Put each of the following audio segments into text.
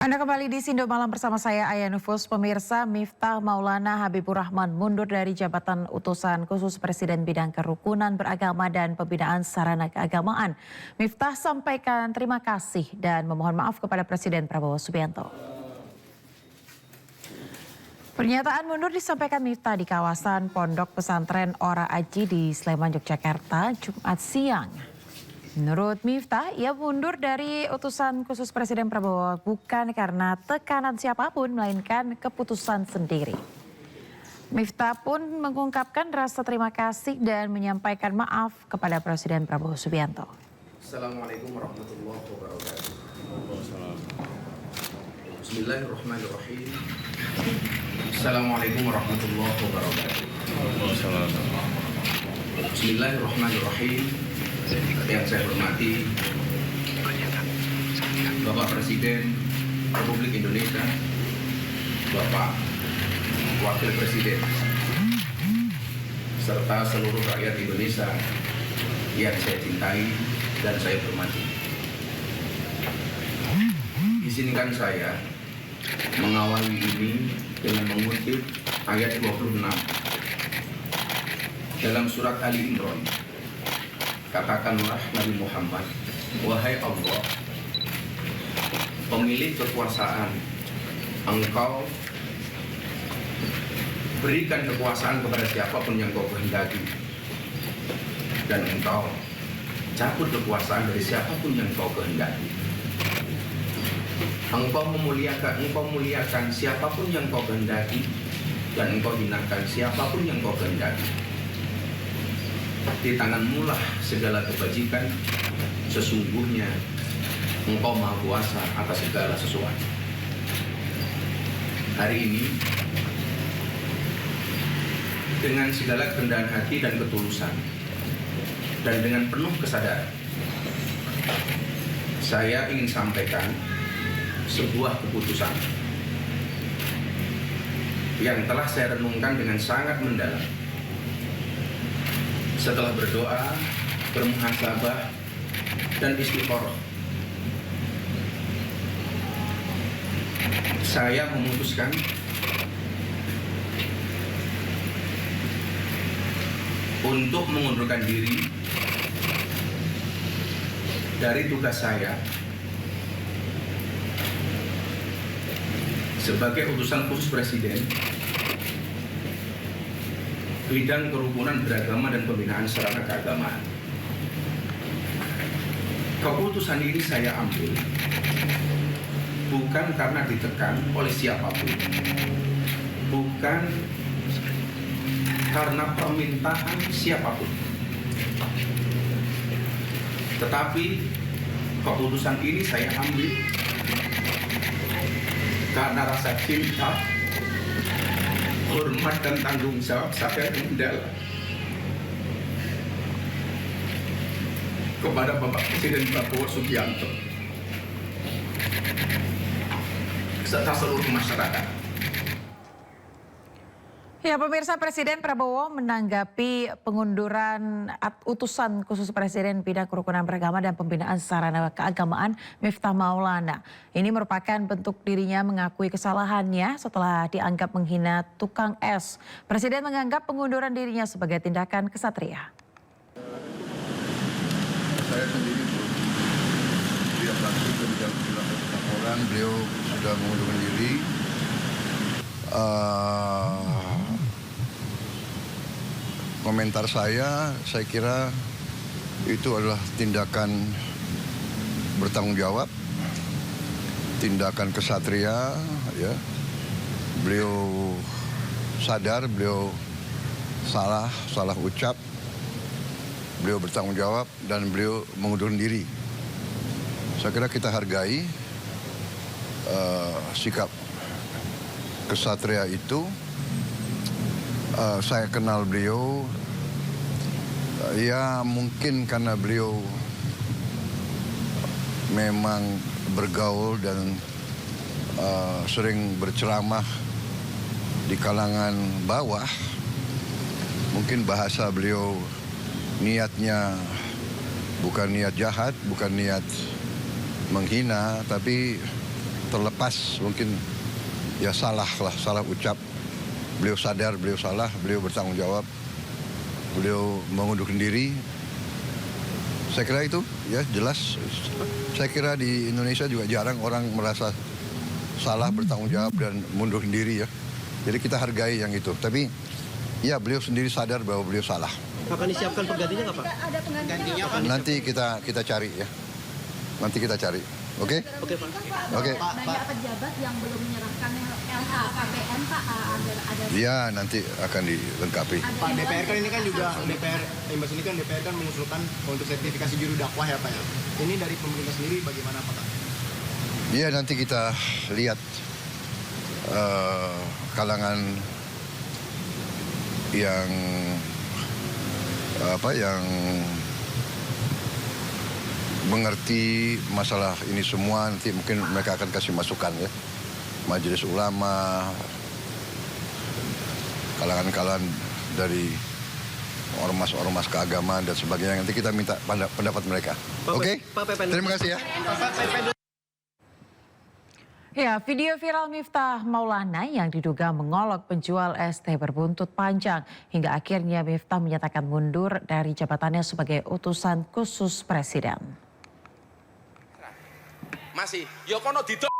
Anda kembali di Sindo Malam bersama saya Aya Nufus. Pemirsa, Miftah Maulana Habibur Rahman mundur dari jabatan utusan khusus Presiden bidang kerukunan beragama dan pembinaan sarana keagamaan. Miftah sampaikan terima kasih dan memohon maaf kepada Presiden Prabowo Subianto. Pernyataan mundur disampaikan Miftah di kawasan Pondok Pesantren Ora Aji di Sleman, Yogyakarta, Jumat siang. Menurut Miftah, ia mundur dari utusan khusus Presiden Prabowo bukan karena tekanan siapapun, melainkan keputusan sendiri. Miftah pun mengungkapkan rasa terima kasih dan menyampaikan maaf kepada Presiden Prabowo Subianto. Assalamualaikum warahmatullahi wabarakatuh. Bismillahirrahmanirrahim. Assalamualaikum warahmatullahi wabarakatuh. Bismillahirrahmanirrahim. Yang saya hormati Bapak Presiden Republik Indonesia, Bapak Wakil Presiden, serta seluruh rakyat Indonesia yang saya cintai dan saya hormati. Izinkan saya mengawali ini dengan mengutip ayat 26 dalam surat Ali Imran. Katakanlah Nabi Muhammad, wahai Allah, pemilik kekuasaan, Engkau berikan kekuasaan kepada siapapun yang Kau kehendaki, dan Engkau cabut kekuasaan dari siapapun yang Kau kehendaki. Engkau muliakan siapapun yang Kau kehendaki, dan Engkau hinakan siapapun yang Kau kehendaki. Di tanganmu lah segala kebajikan, sesungguhnya Engkau Maha Kuasa atas segala sesuatu. Hari ini, dengan segala kerendahan hati dan ketulusan, dan dengan penuh kesadaran, saya ingin sampaikan sebuah keputusan yang telah saya renungkan dengan sangat mendalam. Setelah berdoa, bermuhasabah, dan istiqoroh, saya memutuskan untuk mengundurkan diri dari tugas saya sebagai utusan khusus Presiden bidang kerukunan beragama dan pembinaan sarana keagamaan. Keputusan ini saya ambil bukan karena ditekan oleh siapapun, bukan karena permintaan siapapun, tetapi keputusan ini saya ambil karena rasa cinta, hormat dan tanggung jawab saya yang mendalam kepada Bapak Presiden Prabowo Subianto serta seluruh masyarakat. Ya, pemirsa, Presiden Prabowo menanggapi pengunduran utusan khusus Presiden bidang kerukunan beragama dan pembinaan sarana keagamaan Miftah Maulana. Ini merupakan bentuk dirinya mengakui kesalahannya setelah dianggap menghina tukang es. Presiden menganggap pengunduran dirinya sebagai tindakan kesatria. Saya sendiri tidak langsung kebijakan laporan, beliau sudah mengundurkan diri. Komentar saya kira itu adalah tindakan bertanggung jawab, tindakan kesatria, ya. Beliau sadar, beliau salah ucap, beliau bertanggung jawab dan beliau mengundurkan diri. Saya kira kita hargai sikap kesatria itu. Saya kenal beliau, ya mungkin karena beliau memang bergaul dan sering berceramah di kalangan bawah. Mungkin bahasa beliau niatnya bukan niat jahat, bukan niat menghina, tapi terlepas, mungkin ya salah ucap. Beliau sadar, beliau salah, beliau bertanggung jawab, beliau mengundurkan diri. Saya kira itu ya jelas. Saya kira di Indonesia juga jarang orang merasa salah, bertanggung jawab dan mundurkan diri ya. Jadi kita hargai yang itu. Tapi ya beliau sendiri sadar bahwa beliau salah. Akan disiapkan penggantinya nggak Pak? Ada penggantinya Pak? Nanti kita cari ya. Nanti kita cari. Oke? Oke Pak. Oke. Banyak pejabat yang belum menyerahkan LHKPN Pak, ada. Ya nanti akan dilengkapi. Pak, DPR kan ini kan juga Embas ini kan DPR kan mengusulkan untuk sertifikasi juru dakwah ya Pak ya. Ini dari pemerintah sendiri bagaimana Pak? Ya nanti kita lihat kalangan yang mengerti masalah ini semua, nanti mungkin mereka akan kasih masukan ya. Majelis ulama, kalangan-kalangan dari ormas-ormas keagamaan dan sebagainya, nanti kita minta pendapat mereka. Oke? Terima kasih ya. Ya, video viral Miftah Maulana yang diduga mengolok penjual ST berbuntut panjang hingga akhirnya Miftah menyatakan mundur dari jabatannya sebagai utusan khusus presiden. Masih, yo kono didok.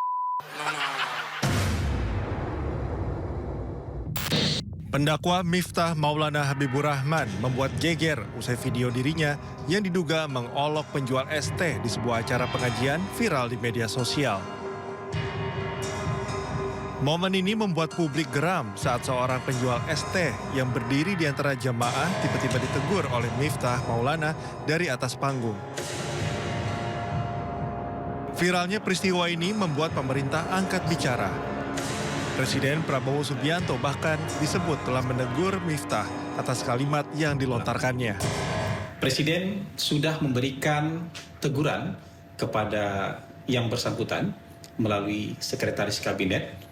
Pendakwa Miftah Maulana Habibur Rahman membuat geger usai video dirinya yang diduga mengolok penjual ST di sebuah acara pengajian viral di media sosial. Momen ini membuat publik geram saat seorang penjual ST yang berdiri di antara jamaah tiba-tiba ditegur oleh Miftah Maulana dari atas panggung. Viralnya peristiwa ini membuat pemerintah angkat bicara. Presiden Prabowo Subianto bahkan disebut telah menegur Miftah atas kalimat yang dilontarkannya. Presiden sudah memberikan teguran kepada yang bersangkutan melalui Sekretaris Kabinet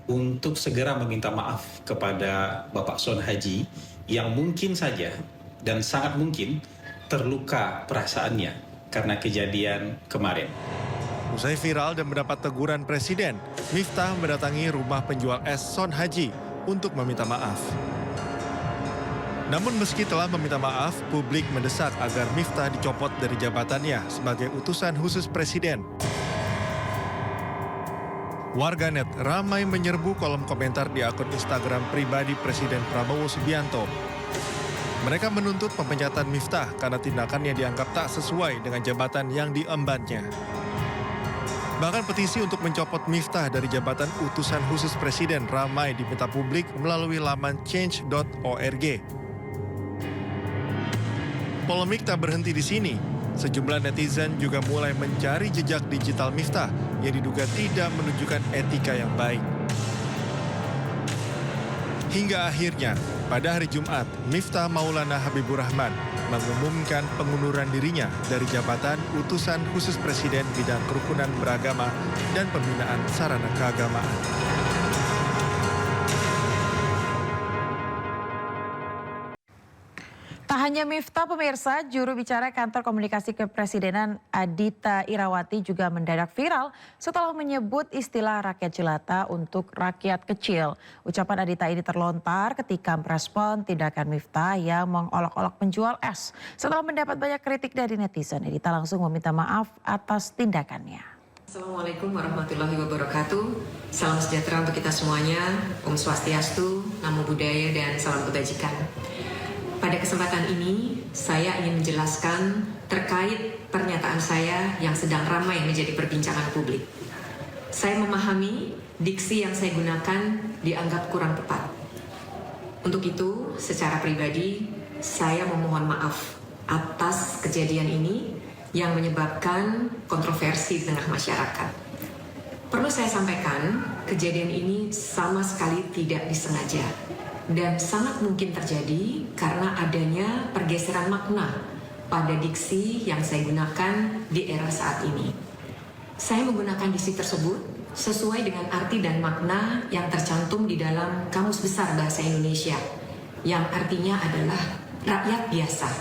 untuk segera meminta maaf kepada Bapak Son Haji yang mungkin saja dan sangat mungkin terluka perasaannya karena kejadian kemarin. Usai viral dan mendapat teguran Presiden, Miftah mendatangi rumah penjual es Son Haji untuk meminta maaf. Namun meski telah meminta maaf, publik mendesak agar Miftah dicopot dari jabatannya sebagai utusan khusus Presiden. Warganet ramai menyerbu kolom komentar di akun Instagram pribadi Presiden Prabowo Subianto. Mereka menuntut pemecatan Miftah karena tindakannya dianggap tak sesuai dengan jabatan yang diembannya. Bahkan petisi untuk mencopot Miftah dari jabatan utusan khusus Presiden ramai diminta publik melalui laman change.org. Polemik tak berhenti di sini. Sejumlah netizen juga mulai mencari jejak digital Miftah yang diduga tidak menunjukkan etika yang baik. Hingga akhirnya, pada hari Jumat, Miftah Maulana Habibur Rahman mengumumkan pengunduran dirinya dari jabatan utusan khusus Presiden bidang kerukunan beragama dan pembinaan sarana keagamaan. Tak hanya Miftah, pemirsa, juru bicara kantor komunikasi kepresidenan Adita Irawati juga mendadak viral setelah menyebut istilah rakyat jelata untuk rakyat kecil. Ucapan Adita ini terlontar ketika merespon tindakan Miftah yang mengolok-olok penjual es. Setelah mendapat banyak kritik dari netizen, Adita langsung meminta maaf atas tindakannya. Assalamualaikum warahmatullahi wabarakatuh. Salam sejahtera untuk kita semuanya. Om Swastiastu, Namo Buddhaya, dan salam kebajikan. Pada kesempatan ini, saya ingin menjelaskan terkait pernyataan saya yang sedang ramai menjadi perbincangan publik. Saya memahami diksi yang saya gunakan dianggap kurang tepat. Untuk itu, secara pribadi, saya memohon maaf atas kejadian ini yang menyebabkan kontroversi di tengah masyarakat. Perlu saya sampaikan, kejadian ini sama sekali tidak disengaja dan sangat mungkin terjadi karena adanya pergeseran makna pada diksi yang saya gunakan di era saat ini. Saya menggunakan diksi tersebut sesuai dengan arti dan makna yang tercantum di dalam Kamus Besar Bahasa Indonesia, yang artinya adalah rakyat biasa,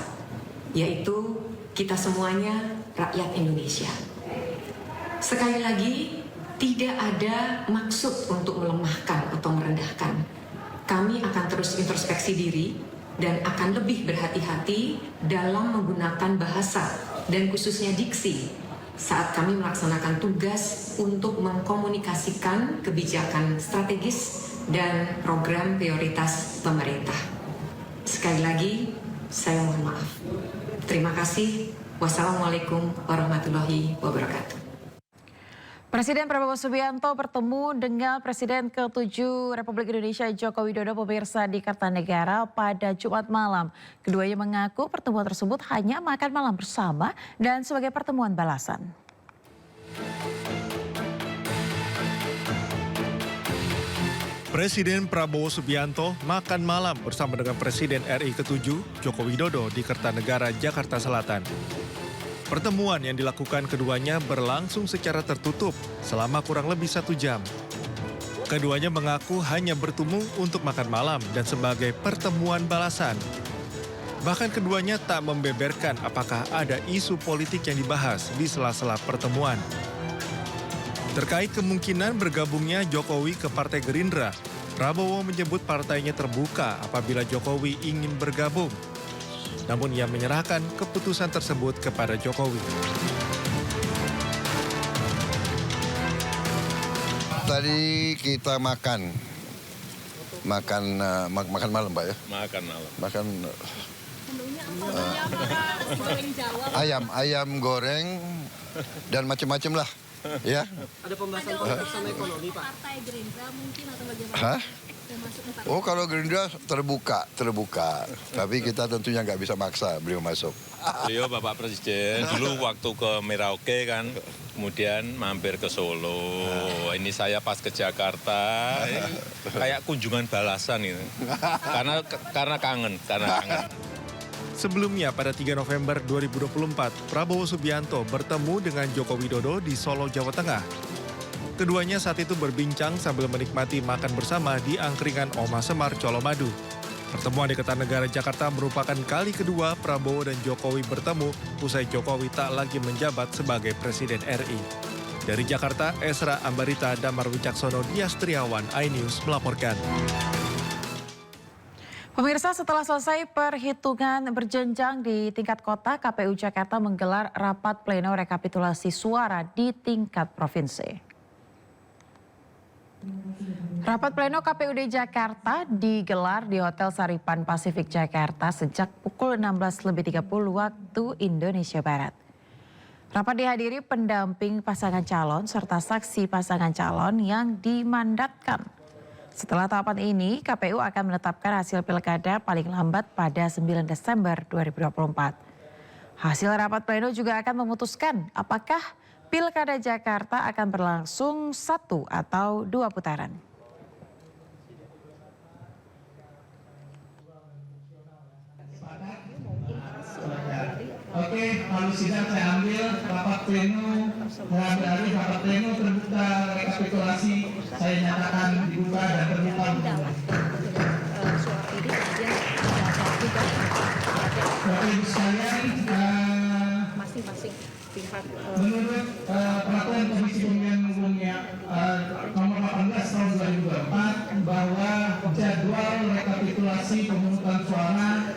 yaitu kita semuanya rakyat Indonesia. Sekali lagi, Tidak ada maksud untuk melemahkan atau merendahkan. Kami akan terus introspeksi diri dan akan lebih berhati-hati dalam menggunakan bahasa dan khususnya diksi saat kami melaksanakan tugas untuk mengkomunikasikan kebijakan strategis dan program prioritas pemerintah. Sekali lagi, saya mohon maaf. Terima kasih. Wassalamualaikum warahmatullahi wabarakatuh. Presiden Prabowo Subianto bertemu dengan Presiden ke-7 Republik Indonesia Joko Widodo pemirsa di Kertanegara pada Jumat malam. Keduanya mengaku pertemuan tersebut hanya makan malam bersama dan sebagai pertemuan balasan. Presiden Prabowo Subianto makan malam bersama dengan Presiden RI ke-7 Joko Widodo di Kertanegara, Jakarta Selatan. Pertemuan yang dilakukan keduanya berlangsung secara tertutup selama kurang lebih 1 jam. Keduanya mengaku hanya bertemu untuk makan malam dan sebagai pertemuan balasan. Bahkan keduanya tak membeberkan apakah ada isu politik yang dibahas di sela-sela pertemuan. Terkait kemungkinan bergabungnya Jokowi ke Partai Gerindra, Prabowo menyebut partainya terbuka apabila Jokowi ingin bergabung. Namun ia menyerahkan keputusan tersebut kepada Jokowi. Tadi kita makan malam, Pak ya? Makan malam. Makan goreng Jawa. ayam goreng dan macam-macam lah, ya. Ada pembahasan sama ekonomi, Pak. Partai Gerindra mungkin atau bagaimana? Hah? Oh, kalau Gerindra terbuka. Tapi kita tentunya nggak bisa maksa beliau masuk. Beliau Bapak Presiden dulu waktu ke Merauke kan, kemudian mampir ke Solo. Ini saya pas ke Jakarta, kayak kunjungan balasan itu. Karena kangen. Sebelumnya pada 3 November 2024, Prabowo Subianto bertemu dengan Joko Widodo di Solo, Jawa Tengah. Keduanya saat itu berbincang sambil menikmati makan bersama di angkringan Oma Semar, Colomadu. Pertemuan di Kertanegara, Jakarta merupakan kali kedua Prabowo dan Jokowi bertemu usai Jokowi tak lagi menjabat sebagai Presiden RI. Dari Jakarta, Esra Ambarita, Damar Wicaksono, Dias Triawan, iNews melaporkan. Pemirsa, setelah selesai perhitungan berjenjang di tingkat kota, KPU Jakarta menggelar rapat pleno rekapitulasi suara di tingkat provinsi. Rapat pleno KPUD Jakarta digelar di Hotel Saripan Pasifik Jakarta sejak pukul 16.30 waktu Indonesia Barat. Rapat dihadiri pendamping pasangan calon serta saksi pasangan calon yang dimandatkan. Setelah tahapan ini, KPU akan menetapkan hasil pilkada paling lambat pada 9 Desember 2024. Hasil rapat pleno juga akan memutuskan apakah Pilkada Jakarta akan berlangsung 1 atau 2 putaran. Oke, lalu sidang saya ambil rapat pleno, rapat pleno terbuka rekapitulasi, saya nyatakan dibuka dan terbuka. Bapak Ibu sekalian, Masing-masing pihak. Menurut peraturan Komisi Pemilihan Umum nomor 18 tahun 2024 bahwa jadwal rekapitulasi pemungutan suara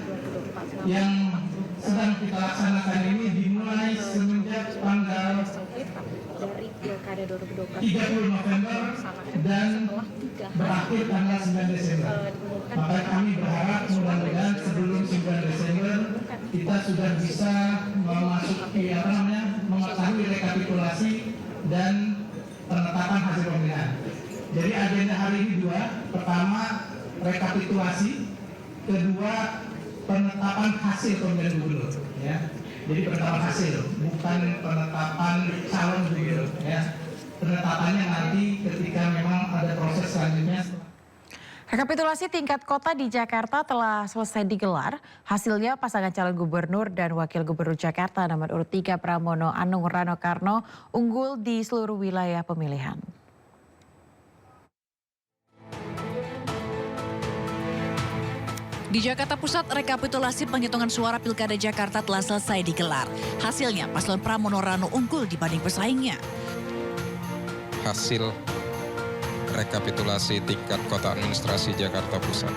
yang sedang kita laksanakan ini dimulai semenjak tanggal 30 November dan berakhir tanggal 9 Desember. Maka kami berharap mudah-mudahan sebelum 9 Desember kita sudah bisa mengetahui rekapitulasi dan penetapan hasil pemilihan. Jadi agenda hari ini 2, pertama rekapitulasi, kedua penetapan hasil pemilihan gubernur. Ya. Jadi penetapan hasil, bukan penetapan calon gubernur. Ya. Penetapannya nanti ketika memang ada proses selanjutnya. Rekapitulasi tingkat kota di Jakarta telah selesai digelar. Hasilnya pasangan calon gubernur dan wakil gubernur Jakarta nomor urut 3 Pramono Anung Rano Karno unggul di seluruh wilayah pemilihan. Di Jakarta Pusat, rekapitulasi penghitungan suara Pilkada Jakarta telah selesai digelar. Hasilnya, paslon Pramono Rano unggul dibanding pesaingnya. hasil rekapitulasi tingkat kota administrasi Jakarta Pusat.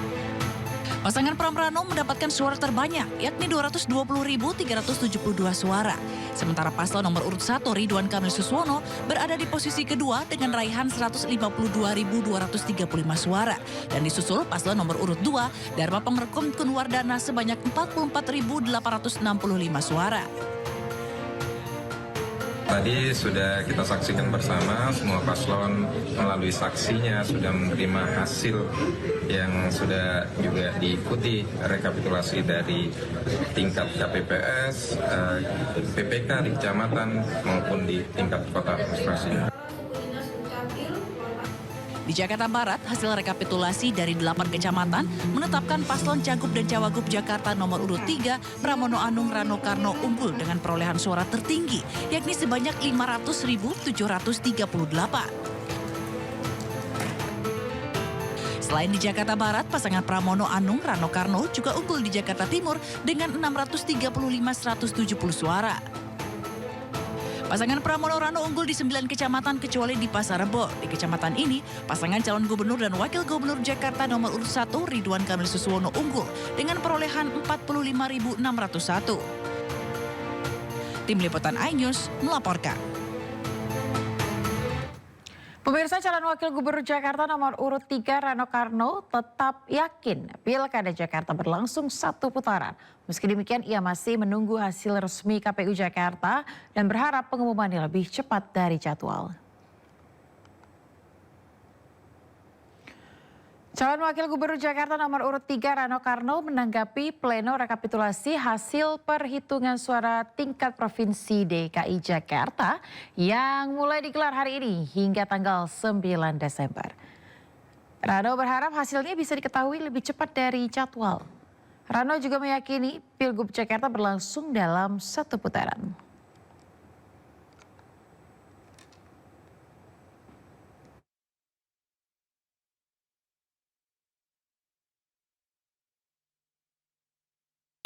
Pasangan Pram Rano mendapatkan suara terbanyak, yakni 220.372 suara. Sementara paslon nomor urut 1 Ridwan Kamil Suswono berada di posisi kedua dengan raihan 152.235 suara. Dan disusul paslon nomor urut 2 Dharma Pengrekom Kunwardana sebanyak 44.865 suara. Tadi sudah kita saksikan bersama, semua paslon melalui saksinya sudah menerima hasil yang sudah juga diikuti rekapitulasi dari tingkat KPPS, PPK di kecamatan maupun di tingkat kota administrasi. Di Jakarta Barat, hasil rekapitulasi dari 8 kecamatan menetapkan paslon Cagup dan Cawagup Jakarta nomor urut 3, Pramono Anung Rano Karno unggul dengan perolehan suara tertinggi, yakni sebanyak 500.738. Selain di Jakarta Barat, pasangan Pramono Anung Rano Karno juga unggul di Jakarta Timur dengan 635.170 suara. Pasangan Pramono Rano unggul di 9 kecamatan kecuali di Pasar Rebo. Di kecamatan ini, pasangan calon gubernur dan wakil gubernur Jakarta nomor urut 1 Ridwan Kamil Suswono unggul dengan perolehan 45.601. Tim Liputan iNews melaporkan. Pemirsa, calon wakil gubernur Jakarta nomor urut 3 Rano Karno tetap yakin Pilkada Jakarta berlangsung 1 putaran. Meski demikian, ia masih menunggu hasil resmi KPU Jakarta dan berharap pengumumannya lebih cepat dari jadwal. Calon wakil gubernur Jakarta nomor urut 3 Rano Karno menanggapi pleno rekapitulasi hasil perhitungan suara tingkat provinsi DKI Jakarta yang mulai digelar hari ini hingga tanggal 9 Desember. Rano berharap hasilnya bisa diketahui lebih cepat dari jadwal. Rano juga meyakini Pilgub Jakarta berlangsung dalam 1 putaran.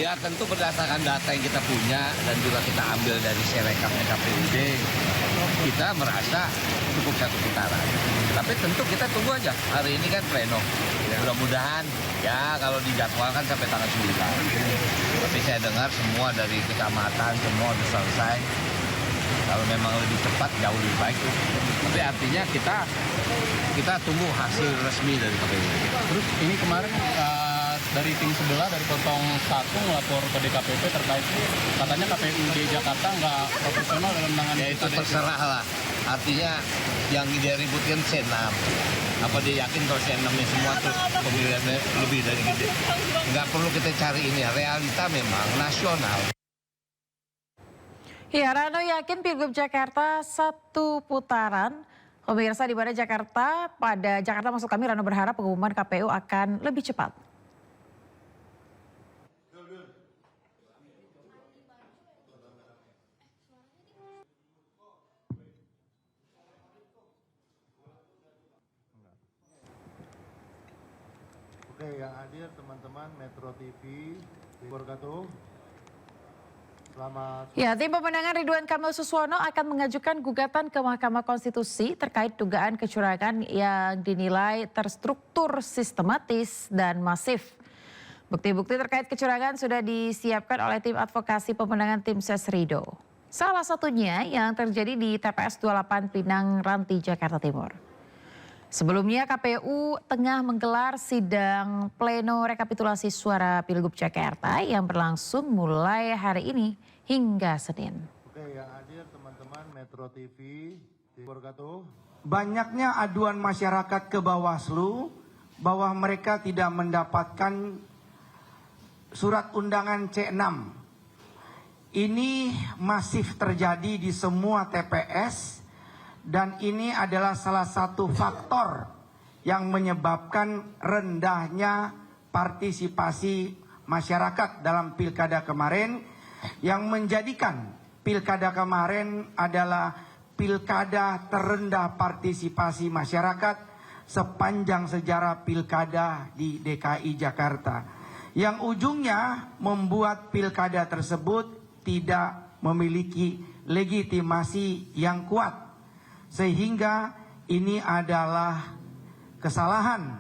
Ya tentu berdasarkan data yang kita punya dan juga kita ambil dari Sirekap KPUD, kita merasa cukup 1 putaran. Tapi tentu kita tunggu aja, hari ini kan pleno. Mudah-mudahan ya kalau dijadwalkan sampai tanggal 9. Tapi saya dengar semua dari kecamatan semua sudah selesai. Kalau memang lebih cepat jauh lebih baik. Tapi artinya kita tunggu hasil resmi dari KPUD. Terus ini kemarin dari tim sebelah dari 01 melapor ke DKPP terkait katanya KPUD Jakarta nggak profesional dalam menangani. Ya itu terserah lah. Artinya yang dia ributkan senam. Apa dia yakin kalau senamnya semua terus pemilihannya lebih dari gede. Nggak perlu kita cari ini, realita memang nasional. Ya, Rano yakin Pilgub Jakarta 1 putaran. Pemirsa, di mana pada Jakarta maksud kami, Rano berharap pengumuman KPU akan lebih cepat. Oke, yang hadir teman-teman Metro TV, wabarakatuh. Selamat. Ya, tim pemenangan Ridwan Kamil Suswono akan mengajukan gugatan ke Mahkamah Konstitusi terkait dugaan kecurangan yang dinilai terstruktur, sistematis, dan masif. Bukti-bukti terkait kecurangan sudah disiapkan oleh tim advokasi pemenangan tim Ses Rido. Salah satunya yang terjadi di TPS 28 Pinang Ranti, Jakarta Timur. Sebelumnya KPU tengah menggelar sidang pleno rekapitulasi suara Pilgub Jakarta yang berlangsung mulai hari ini hingga Senin. Oke, yang hadir teman-teman Metro TV, wabarakatuh. Banyaknya aduan masyarakat ke Bawaslu bahwa mereka tidak mendapatkan surat undangan C6. Ini masif terjadi di semua TPS. Dan ini adalah salah satu faktor yang menyebabkan rendahnya partisipasi masyarakat dalam pilkada kemarin, yang menjadikan pilkada kemarin adalah pilkada terendah partisipasi masyarakat sepanjang sejarah pilkada di DKI Jakarta, yang ujungnya membuat pilkada tersebut tidak memiliki legitimasi yang kuat. Sehingga ini adalah kesalahan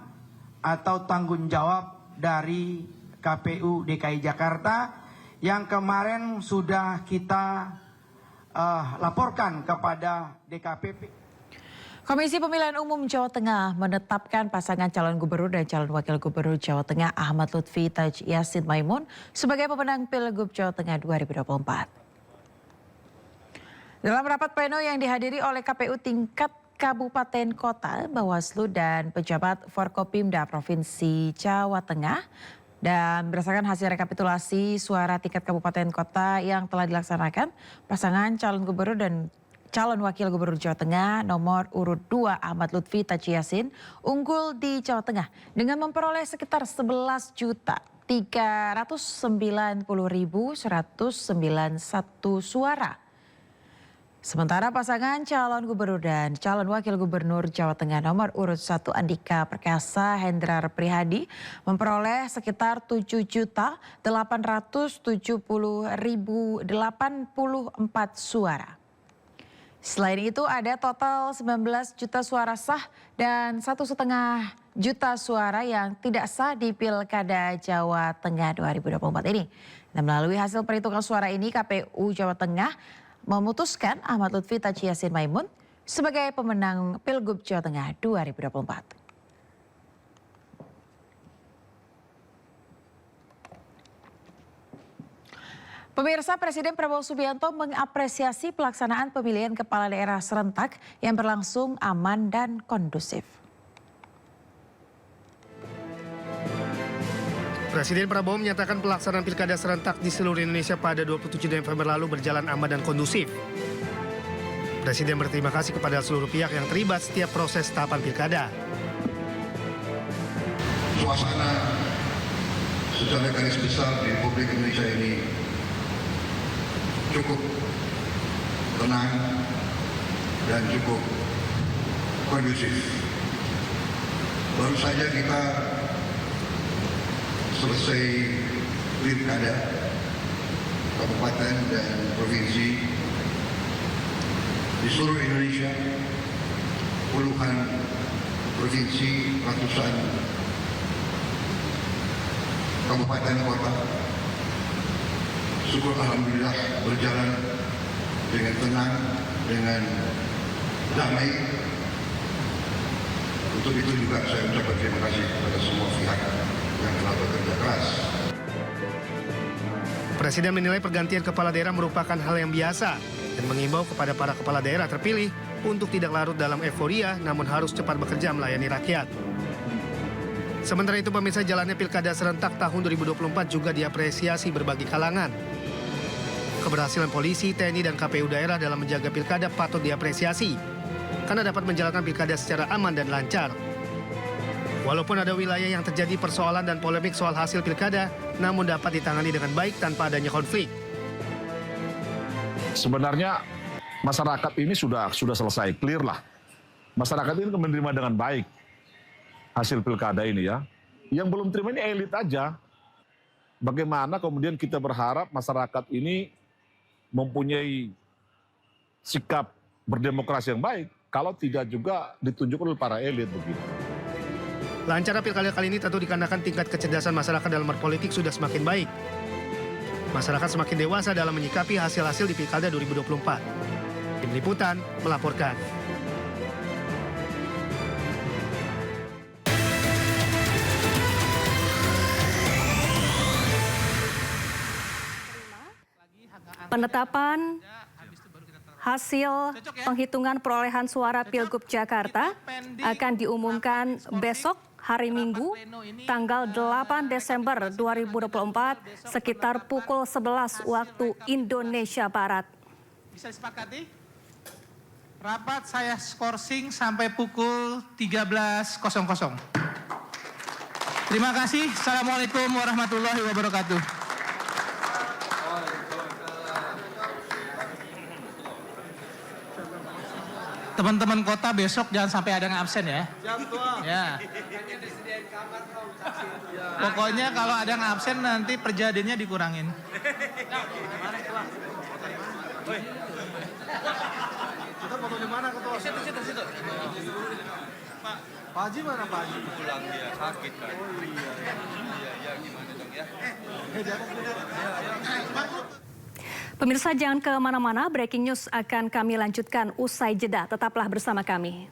atau tanggung jawab dari KPU DKI Jakarta yang kemarin sudah kita laporkan kepada DKPP. Komisi Pemilihan Umum Jawa Tengah menetapkan pasangan calon gubernur dan calon wakil gubernur Jawa Tengah Ahmad Lutfi Taj Yassin Maimun sebagai pemenang Pilgub Jawa Tengah 2024. Dalam rapat pleno yang dihadiri oleh KPU tingkat Kabupaten Kota, Bawaslu dan pejabat Forkopimda Provinsi Jawa Tengah, dan berdasarkan hasil rekapitulasi suara tingkat Kabupaten Kota yang telah dilaksanakan, pasangan calon gubernur dan calon wakil gubernur Jawa Tengah nomor urut 2 Ahmad Lutfi Taj Yassin unggul di Jawa Tengah dengan memperoleh sekitar 11.390.191 suara. Sementara pasangan calon gubernur dan calon wakil gubernur Jawa Tengah nomor urut 1 Andika Perkasa Hendrar Prihadi memperoleh sekitar 7.870.084 suara. Selain itu ada total 19 juta suara sah dan 1,5 juta suara yang tidak sah di Pilkada Jawa Tengah 2024 ini. Dan melalui hasil perhitungan suara ini KPU Jawa Tengah memutuskan Ahmad Lutfi Taj Yassin Maimun sebagai pemenang Pilgub Jawa Tengah 2024. Pemirsa, Presiden Prabowo Subianto mengapresiasi pelaksanaan pemilihan kepala daerah serentak yang berlangsung aman dan kondusif. Presiden Prabowo menyatakan pelaksanaan pilkada serentak di seluruh Indonesia pada 27 November lalu berjalan aman dan kondusif. Presiden berterima kasih kepada seluruh pihak yang terlibat setiap proses tahapan pilkada. Suasana secara garis besar di Republik Indonesia ini cukup tenang dan cukup kondusif. Baru saja kita selesai pilkada kabupaten dan provinsi di seluruh Indonesia, puluhan provinsi, ratusan kabupaten kota. Syukur alhamdulillah berjalan dengan tenang, dengan damai. Untuk itu juga saya ucapkan terima kasih kepada semua pihak yang telah bekerja keras. Presiden menilai pergantian kepala daerah merupakan hal yang biasa dan mengimbau kepada para kepala daerah terpilih untuk tidak larut dalam euforia namun harus cepat bekerja melayani rakyat. Sementara itu pemirsa, jalannya pilkada serentak tahun 2024 juga diapresiasi berbagai kalangan. Keberhasilan polisi, TNI, dan KPU daerah dalam menjaga pilkada patut diapresiasi karena dapat menjalankan pilkada secara aman dan lancar. Walaupun ada wilayah yang terjadi persoalan dan polemik soal hasil pilkada, namun dapat ditangani dengan baik tanpa adanya konflik. Sebenarnya masyarakat ini sudah selesai, clear lah. Masyarakat ini menerima dengan baik hasil pilkada ini ya. Yang belum terima ini elit aja. Bagaimana kemudian kita berharap masyarakat ini mempunyai sikap berdemokrasi yang baik, kalau tidak juga ditunjuk oleh para elit begitu. Lancar pilkada kali ini tentu dikarenakan tingkat kecerdasan masyarakat dalam berpolitik sudah semakin baik. Masyarakat semakin dewasa dalam menyikapi hasil-hasil di Pilkada 2024. Tim Liputan melaporkan. Penetapan hasil penghitungan perolehan suara Pilgub Jakarta akan diumumkan besok hari Minggu tanggal 8 Desember 2024 sekitar pukul 11 waktu Indonesia Barat. Bisa disepakati? Rapat saya skorsing sampai pukul 13.00. Terima kasih. Assalamualaikum warahmatullahi wabarakatuh. Teman-teman kota besok jangan sampai ada yang absen ya. Ya. Pokoknya kalau ada yang absen nanti perjadiannya dikurangin. Kita foto di mana ketua? Situ. Pak Haji mana Pak Haji? Pulang dia sakit kan. Oh iya. Iya gimana dong ya? Di atas Pemirsa jangan kemana-mana, breaking news akan kami lanjutkan usai jeda. Tetaplah bersama kami.